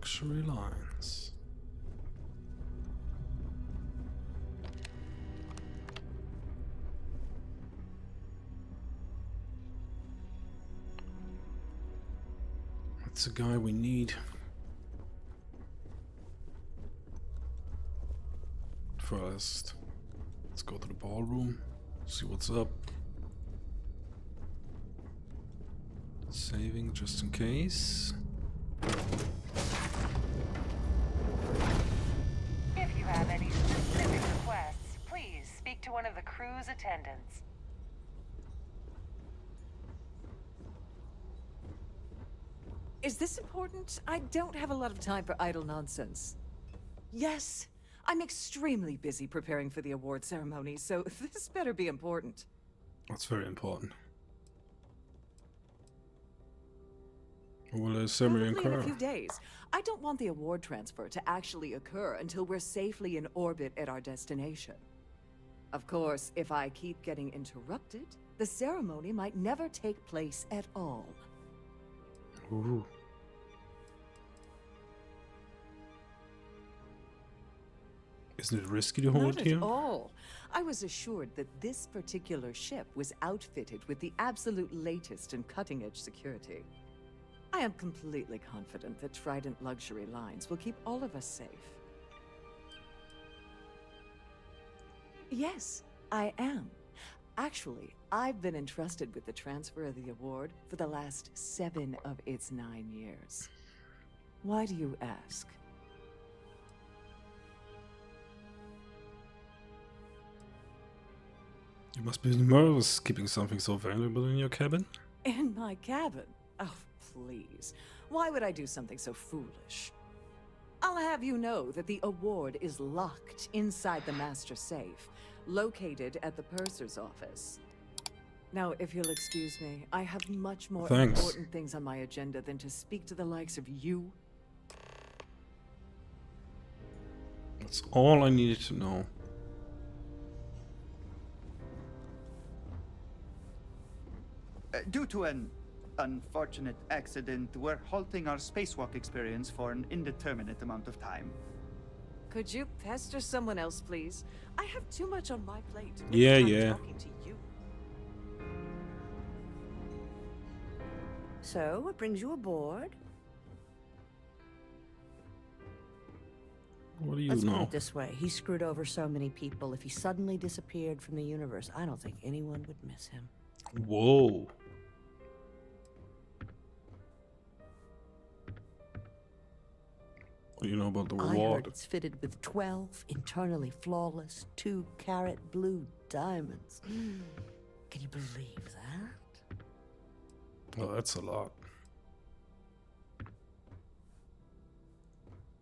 Luxury lines. That's the guy we need. First, let's go to the ballroom, see what's up. Saving just in case. If you have any specific requests, please speak to one of the crew's attendants. Is this important? I don't have a lot of time for idle nonsense. Yes, I'm extremely busy preparing for the award ceremony, so this better be important. That's very important. Will a ceremony Probably in a occur? few days. I don't want the award transfer to actually occur until we're safely in orbit at our destination. Of course, if I keep getting interrupted, the ceremony might never take place at all. Ooh. Isn't it risky to hold Not here? at all. I was assured that this particular ship was outfitted with the absolute latest in cutting-edge security. I am completely confident that Trident Luxury Lines will keep all of us safe. Yes, I am. Actually, I've been entrusted with the transfer of the award for the last 7 of its 9 years. Why do you ask? You must be nervous keeping something so valuable in your cabin. In my cabin? Oh, please. Why would I do something so foolish? I'll have you know that the award is locked inside the master safe, located at the purser's office. Now, if you'll excuse me, I have much more Thanks. important things on my agenda than to speak to the likes of you. That's all I needed to know. Due to an unfortunate accident, we're halting our spacewalk experience for an indeterminate amount of time. Could you pester someone else, please? I have too much on my plate. to Yeah, waste time yeah. Talking to you. So, what brings you aboard? What do you Let's put know? it this way. He screwed over so many people. If he suddenly disappeared from the universe, I don't think anyone would miss him. Whoa. What do you know about the I reward? heard it's fitted with 12 internally flawless 2-carat blue diamonds. Can you believe that? Well, that's a lot.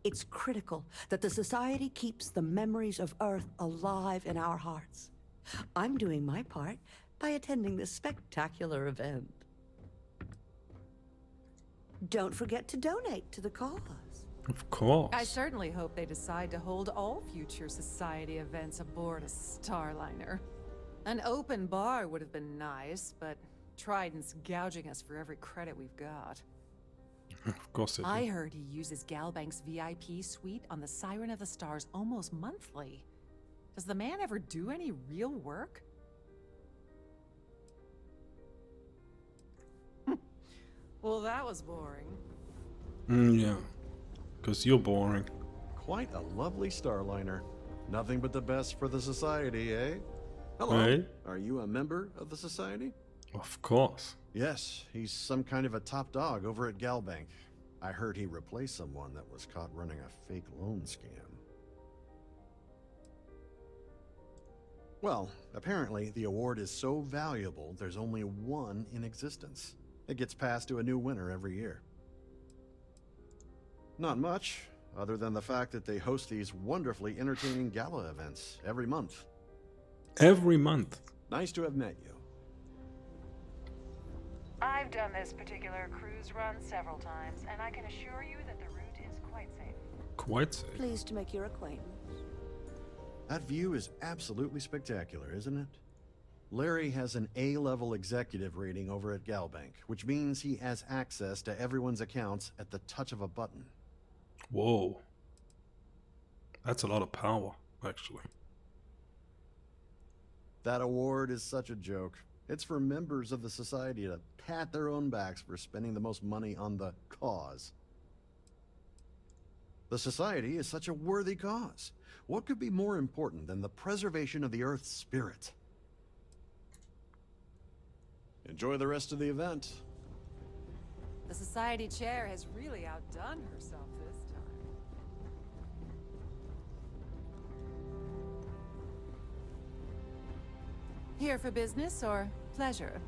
It's critical that the Society keeps the memories of Earth alive in our hearts. I'm doing my part by attending this spectacular event. Don't forget to donate to the cause. Of course. I certainly hope they decide to hold all future society events aboard a Starliner. An open bar would have been nice, but Trident's gouging us for every credit we've got. Of course it I is. heard he uses Galbank's VIP suite on the Siren of the Stars almost monthly. Does the man ever do any real work? Well, that was boring. Yeah. Because you're boring. Quite a lovely Starliner. Nothing but the best for the Society, eh? Hello. Hey. Are you a member of the Society? Of course. Yes, he's some kind of a top dog over at Galbank. I heard he replaced someone that was caught running a fake loan scam. Well, apparently the award is so valuable there's only one in existence. It gets passed to a new winner every year. Not much, other than the fact that they host these wonderfully entertaining gala events every month. Every month. Nice to have met you. I've done this particular cruise run several times, and I can assure you that the route is quite safe. Quite safe. Pleased to make your acquaintance. That view is absolutely spectacular, isn't it? Larry has an A-level executive rating over at Galbank, which means he has access to everyone's accounts at the touch of a button. Whoa. That's a lot of power, actually. That award is such a joke. It's for members of the society to pat their own backs for spending the most money on the cause. The society is such a worthy cause. What could be more important than the preservation of the Earth's spirit? Enjoy the rest of the event. The society chair has really outdone herself this time. Here for business or pleasure?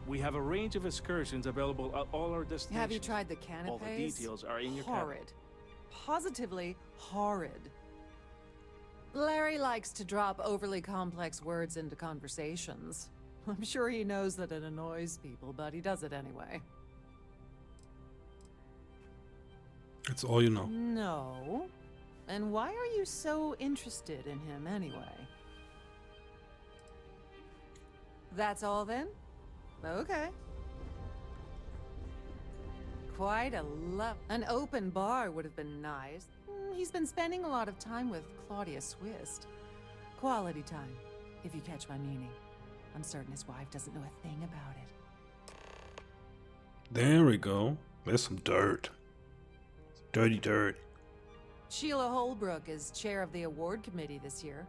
We have a range of excursions available at all our destinations. Have you tried the canapes? All the details are in your Horrid. Positively horrid. Larry likes to drop overly complex words into conversations. I'm sure he knows that it annoys people, but he does it anyway. It's all you know. No. And why are you so interested in him anyway? That's all then? Okay. Quite a an open bar would have been nice. He's been spending a lot of time with Claudia Swist. Quality time, if you catch my meaning. I'm certain his wife doesn't know a thing about it. There we go. There's some dirt. Dirty dirt. Sheila Holbrook is chair of the award committee this year.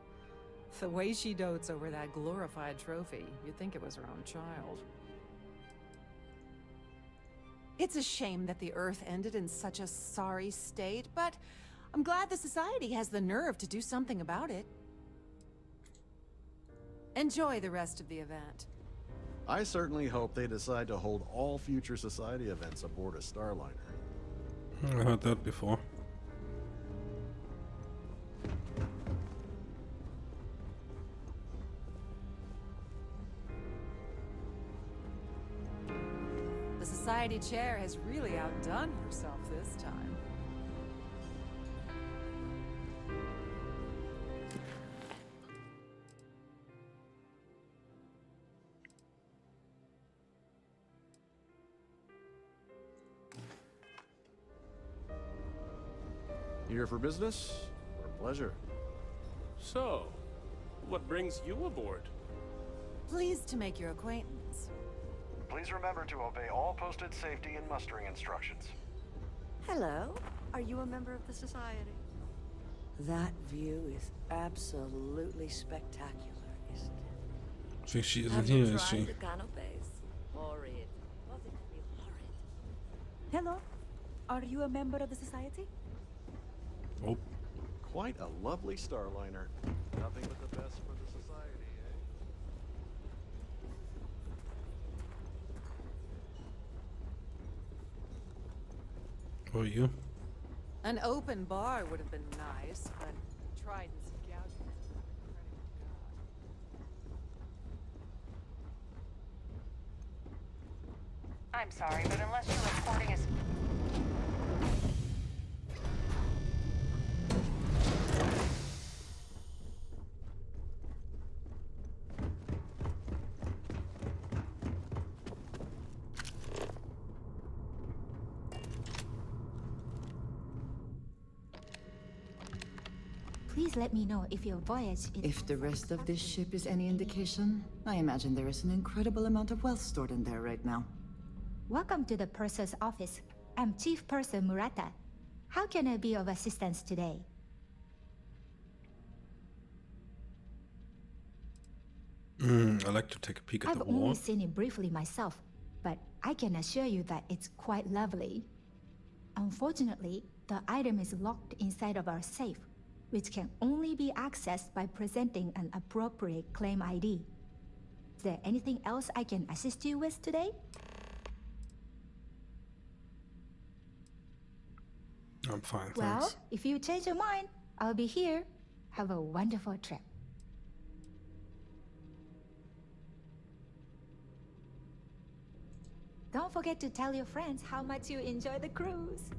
The way she dotes over that glorified trophy, you'd think it was her own child. It's a shame that the Earth ended in such a sorry state, but I'm glad the Society has the nerve to do something about it. Enjoy the rest of the event. I certainly hope they decide to hold all future Society events aboard a Starliner. I heard that before. The Society chair has really outdone herself this time. Here for business or pleasure? So, what brings you aboard? Pleased to make your acquaintance. Please remember to obey all posted safety and mustering instructions. Hello. Are you a member of the Society? That view is absolutely spectacular, isn't it? I think she isn't Have here, you is tried she? the canapes? Horrid. Positively horrid. Hello. Are you a member of the Society? Oh, Quite a lovely Starliner. Nothing but the best for the Society, eh? who are you? An open bar would have been nice, but Trident's gouging us for every credit we've got. I'm sorry, but unless you're reporting as... Please let me know if your voyage is... If the rest of this ship is any indication, I imagine there is an incredible amount of wealth stored in there right now. Welcome to the Purser's office. I'm Chief Purser Murata. How can I be of assistance today? I'd like to take a peek at I've the only wall. seen it briefly myself, but I can assure you that it's quite lovely. Unfortunately, the item is locked inside of our safe, which can only be accessed by presenting an appropriate claim ID. Is there anything else I can assist you with today? I'm fine, Well, thanks. if you change your mind, I'll be here. Have a wonderful trip. Don't forget to tell your friends how much you enjoy the cruise.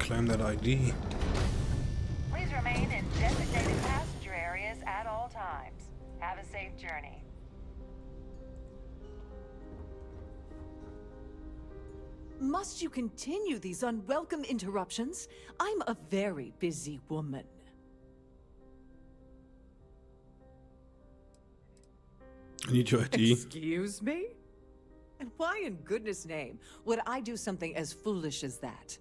claim that ID. Please remain in designated passenger areas at all times. Have a safe journey. Must you continue these unwelcome interruptions? I'm a very busy woman. I need your ID. Excuse me? And why in goodness name would I do something as foolish as that?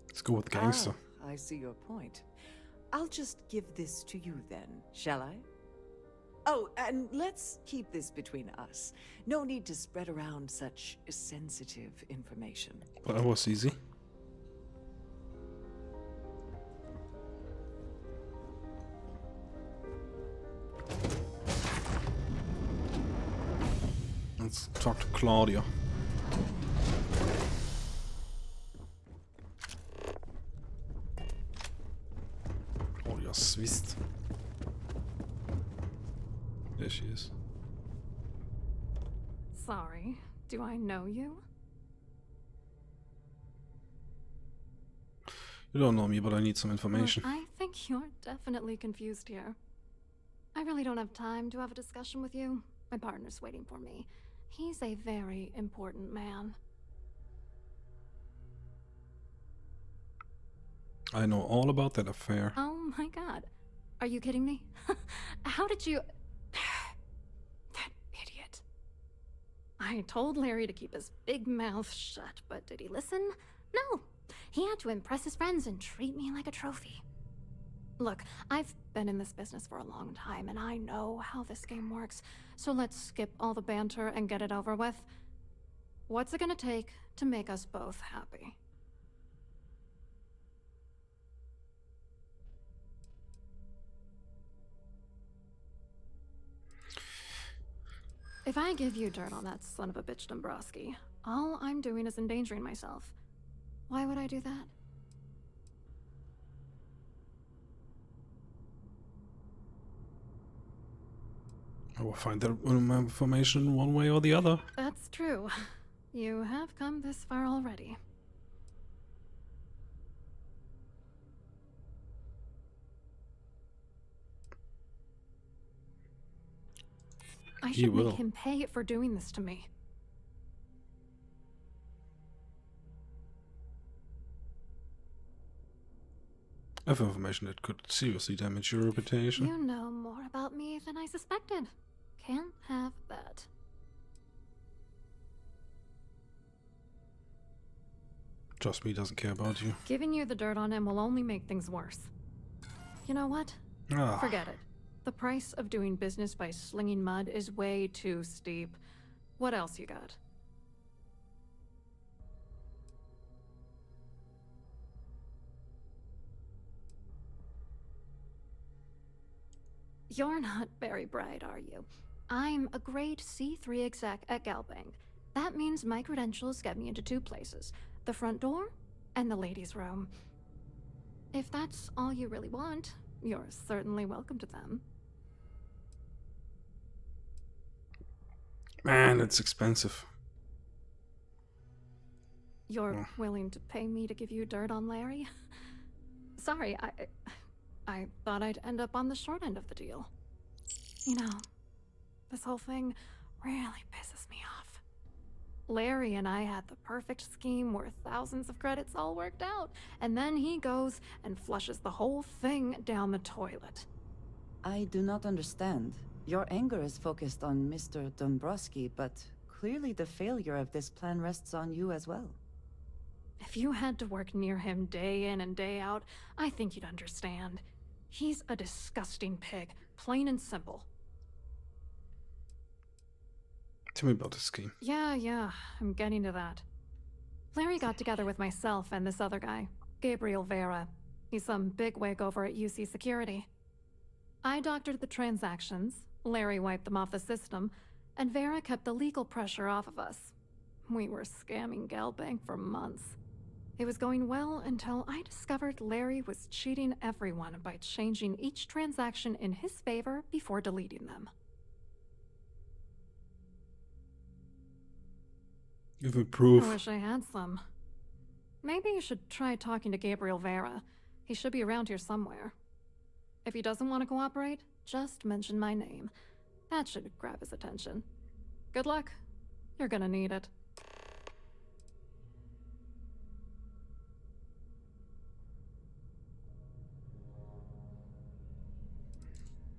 Let's go with gangster. Ah, I see your point. I'll just give this to you then, shall I? Oh, and let's keep this between us. No need to spread around such sensitive information. Well, that was easy. Let's talk to Claudia. Claudia Swist. There she is. Sorry, do I know you? You don't know me, but I need some information. Look, I think you're definitely confused here. I really don't have time to have a discussion with you. My partner's waiting for me. He's a very important man. I know all about that affair. Oh my god. Are you kidding me? How did you... That idiot. I told Larry to keep his big mouth shut, but did he listen? No. He had to impress his friends and treat me like a trophy. Look, I've been in this business for a long time, and I know how this game works, so let's skip all the banter and get it over with. What's it gonna take to make us both happy? If I give you dirt on that son of a bitch Dombrowski, all I'm doing is endangering myself. Why would I do that? I will find that information one way or the other. That's true. You have come this far already. I should make him pay for doing this to me. I have information that could seriously damage your reputation. You know more about me than I suspected. Can't have that. Trust me, he doesn't care about you. Giving you the dirt on him will only make things worse. You know what? Forget it. The price of doing business by slinging mud is way too steep. What else you got? You're not very bright, are you? I'm a grade C3 exec at Galbank. That means my credentials get me into two places. The front door and the ladies' room. If that's all you really want, you're certainly welcome to them. Man, it's expensive. You're willing to pay me to give you dirt on Larry? Sorry, I thought I'd end up on the short end of the deal. You know, this whole thing really pisses me off. Larry and I had the perfect scheme worth thousands of credits all worked out, and then he goes and flushes the whole thing down the toilet. I do not understand. Your anger is focused on Mr. Dombrowski, but clearly the failure of this plan rests on you as well. If you had to work near him day in and day out, I think you'd understand. He's a disgusting pig, plain and simple. Tell me about the scheme. Yeah, I'm getting to that. Larry got together with myself and this other guy, Gabriel Vera. He's some bigwig over at UC Security. I doctored the transactions, Larry wiped them off the system, and Vera kept the legal pressure off of us. We were scamming Galbank for months. It was going well until I discovered Larry was cheating everyone by changing each transaction in his favor before deleting them. Give me I proof. wish I had some. Maybe you should try talking to Gabriel Vera. He should be around here somewhere. If he doesn't want to cooperate, just mention my name. That should grab his attention. Good luck. You're gonna need it.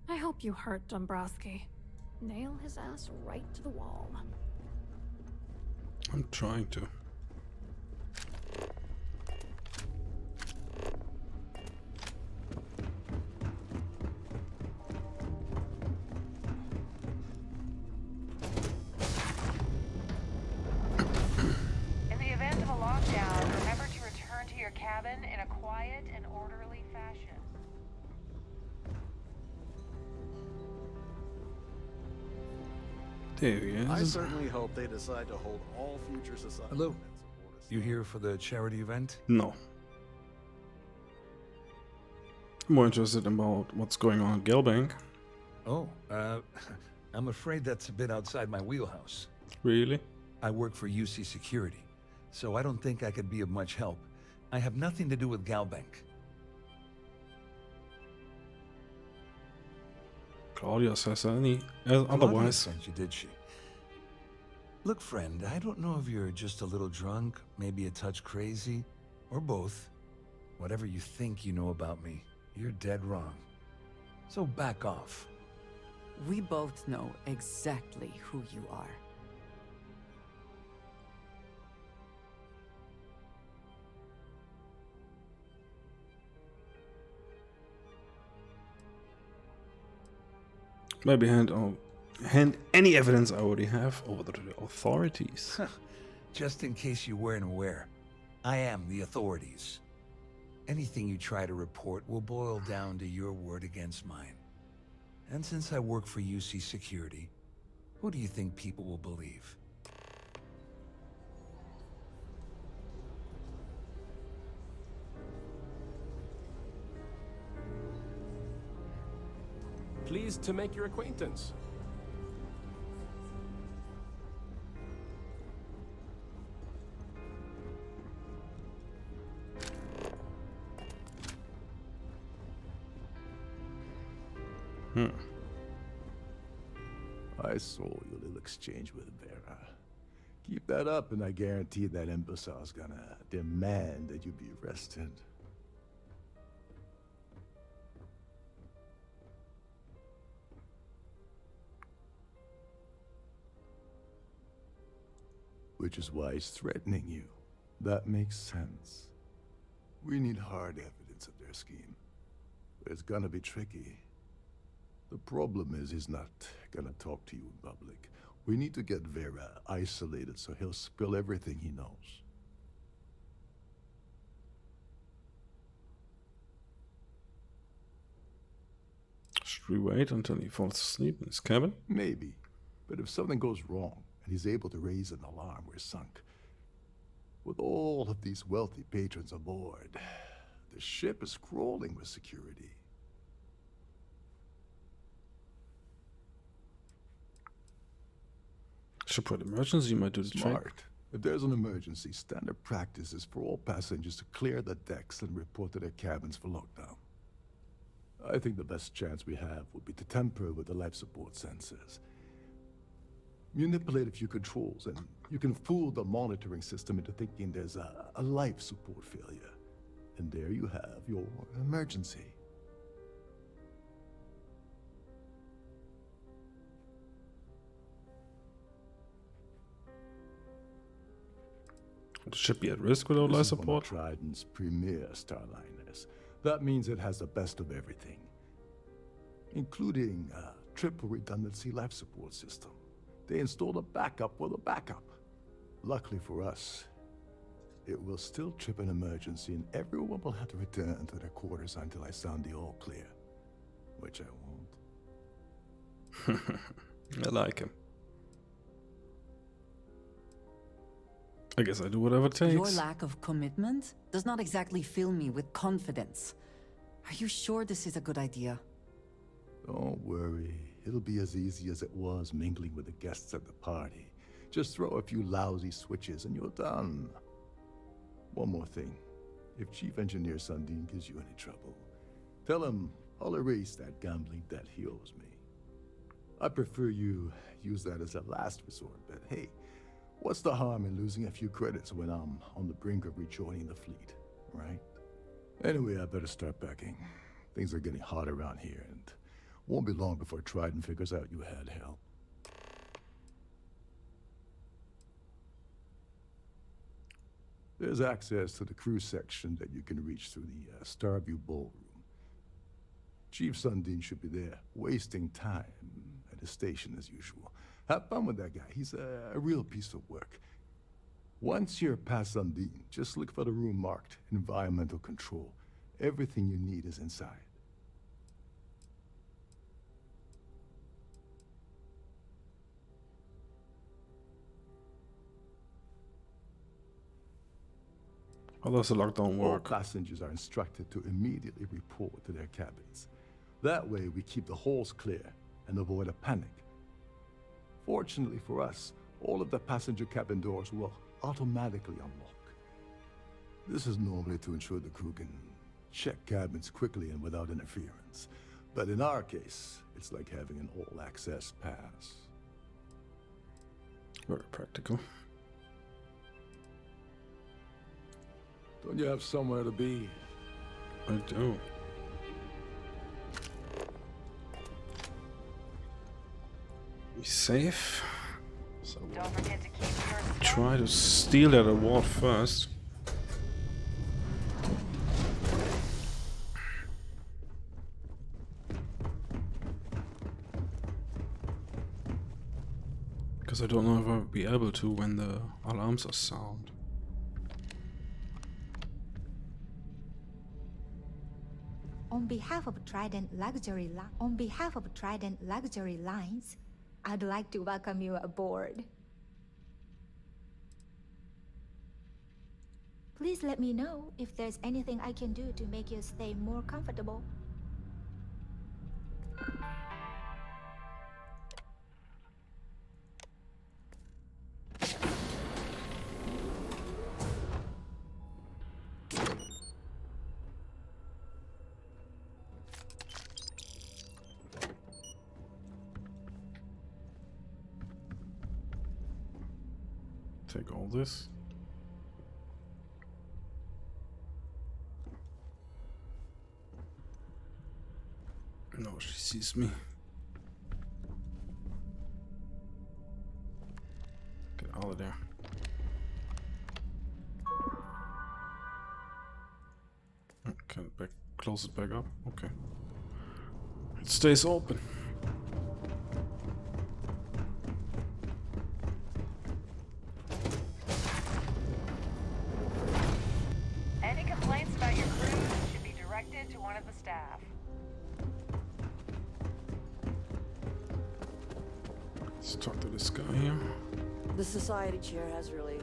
I hope you hurt Dombrowski. Nail his ass right to the wall. I'm trying to. In the event of a lockdown, remember to return to your cabin in a quiet and orderly fashion. There he is. I certainly hope they decide to hold all future society Hello. events aboard a You here for the charity event? No. I'm more interested about what's going on at Gelbank. Oh, I'm afraid that's a bit outside my wheelhouse. Really? I work for UC Security, so I don't think I could be of much help. I have nothing to do with Galbank. Claudia says any Claudia otherwise. sent you, did she? Look, friend, I don't know if you're just a little drunk, maybe a touch crazy, or both. Whatever you think you know about me, you're dead wrong. So back off. We both know exactly who you are. Maybe hand any evidence I already have over to the authorities. Just in case you weren't aware, I am the authorities. Anything you try to report will boil down to your word against mine. And since I work for UC Security, who do you think people will believe? Pleased to make your acquaintance. I saw your little exchange with Vera. Keep that up and I guarantee that imbecile's gonna demand that you be arrested. Which is why he's threatening you. That makes sense. We need hard evidence of their scheme. But it's gonna be tricky. The problem is he's not gonna talk to you in public. We need to get Vera isolated so he'll spill everything he knows. Should we wait until he falls asleep in his cabin? Maybe. But if something goes wrong and he's able to raise an alarm, we're sunk. With all of these wealthy patrons aboard, the ship is crawling with security. Should put emergency might do the trick. Smart. If there's an emergency, standard practice is for all passengers to clear the decks and report to their cabins for lockdown. I think the best chance we have would be to tamper with the life support sensors. Manipulate a few controls, and you can fool the monitoring system into thinking there's a life support failure. And there you have your emergency. Would the ship be at risk without life This is one of support? Trident's premier starliners. That means it has the best of everything, including a triple redundancy life support system. They installed a backup for the backup. Luckily for us, it will still trip an emergency and everyone will have to return to their quarters until I sound the all clear. Which I won't. I like him. I guess I do whatever it takes. Your lack of commitment does not exactly fill me with confidence. Are you sure this is a good idea? Don't worry. It'll be as easy as it was mingling with the guests at the party. Just throw a few lousy switches and you're done. One more thing. If Chief Engineer Sundin gives you any trouble, tell him I'll erase that gambling debt he owes me. I prefer you use that as a last resort, but hey, what's the harm in losing a few credits when I'm on the brink of rejoining the fleet, right? Anyway, I better start packing. Things are getting hot around here, and won't be long before Trident figures out you had help. There's access to the crew section that you can reach through the Starfield ballroom. Chief Sundin should be there, wasting time at his station as usual. Have fun with that guy. He's a real piece of work. Once you're past Sundin, just look for the room marked Environmental Control. Everything you need is inside. How does the lockdown work? All passengers are instructed to immediately report to their cabins. That way we keep the halls clear and avoid a panic. Fortunately for us, all of the passenger cabin doors will automatically unlock. This is normally to ensure the crew can check cabins quickly and without interference. But in our case, it's like having an all-access pass. Very practical. Don't you have somewhere to be? I do. Be safe. So Don't forget to keep your try to steal that award first. Because I don't know if I'll be able to when the alarms are sound. On behalf of Trident Luxury Lines, I'd like to welcome you aboard. Please let me know if there's anything I can do to make your stay more comfortable. Take all this. No, she sees me. Get out of there. Okay, close it back up. Okay. It stays open. Any complaints about your crew should be directed to one of the staff. Let's talk to this guy here. The society chair has really...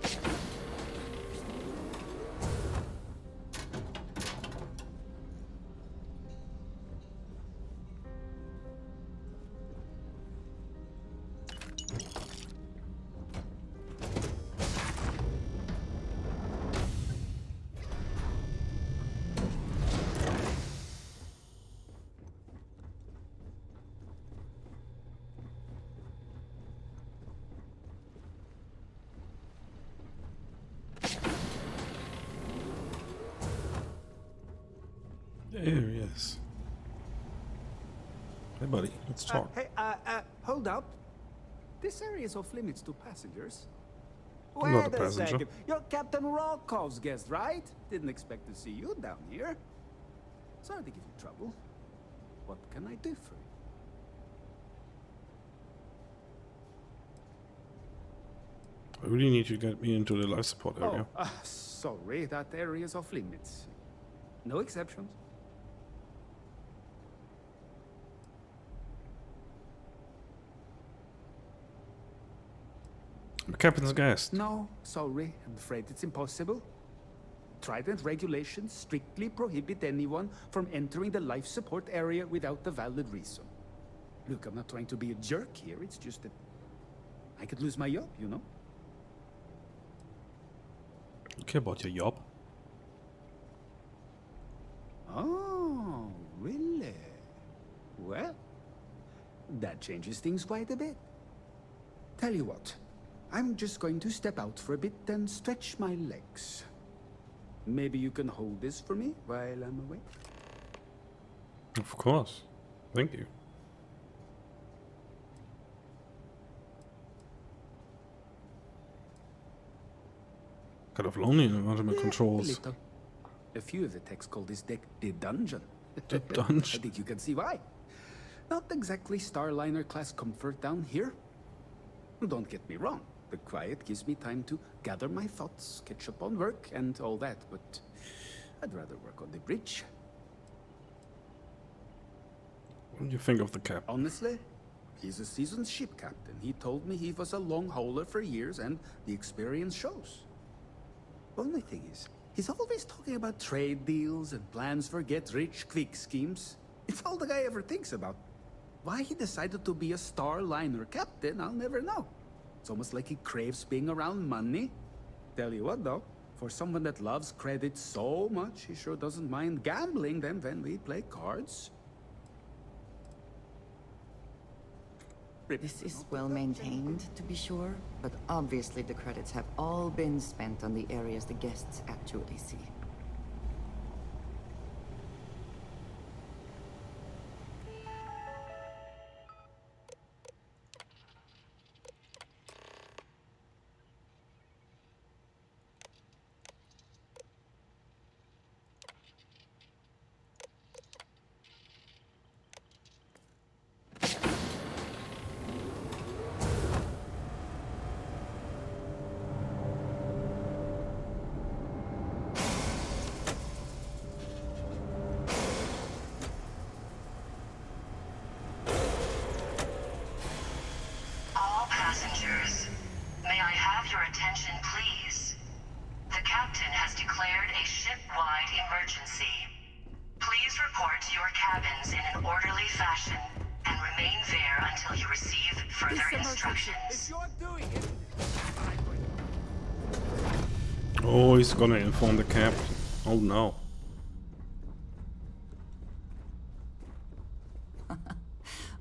There he is. Hey, buddy, let's talk. Hold up. This area is off limits to passengers. I'm not a Wait a passenger. second. You're Captain Rokov's guest, right? Didn't expect to see you down here. Sorry to give you trouble. What can I do for you? I really need you to get me into the life support area. Sorry, that area is off limits. No exceptions. I'm captain's guest. No, sorry. I'm afraid it's impossible. Trident regulations strictly prohibit anyone from entering the life support area without a valid reason. Look, I'm not trying to be a jerk here. It's just that I could lose my job, you know? care about your job. Oh, really? Well, that changes things quite a bit. Tell you what, I'm just going to step out for a bit and stretch my legs. Maybe you can hold this for me while I'm away? Of course. Thank you. Kind of lonely in the A controls. little. A few of the techs call this deck the dungeon. The dungeon. I think you can see why. Not exactly Starliner class comfort down here. Don't get me wrong. The quiet gives me time to gather my thoughts, catch up on work, and all that, but I'd rather work on the bridge. What do you think of the cap? Honestly, he's a seasoned ship captain. He told me he was a long hauler for years, and the experience shows. Only thing is, he's always talking about trade deals and plans for get-rich-quick schemes. It's all the guy ever thinks about. Why he decided to be a Starliner captain, I'll never know. It's almost like he craves being around money. Tell you what, though, for someone that loves credit so much, he sure doesn't mind gambling them when we play cards. This is well maintained, to be sure, but obviously the credits have all been spent on the areas the guests actually see. All passengers, may I have your attention, please? The captain has declared a ship-wide emergency. Please report to your cabins in an orderly fashion and remain there until you receive further instructions. Oh, he's gonna inform the captain. Oh no.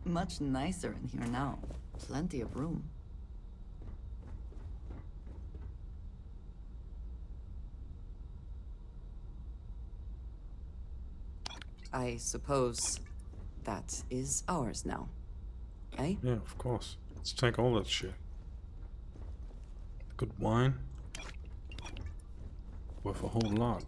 Much nicer in here now. Plenty of room. I suppose that is ours now, eh? Yeah, of course. Let's take all that shit. Good wine. Worth a whole lot.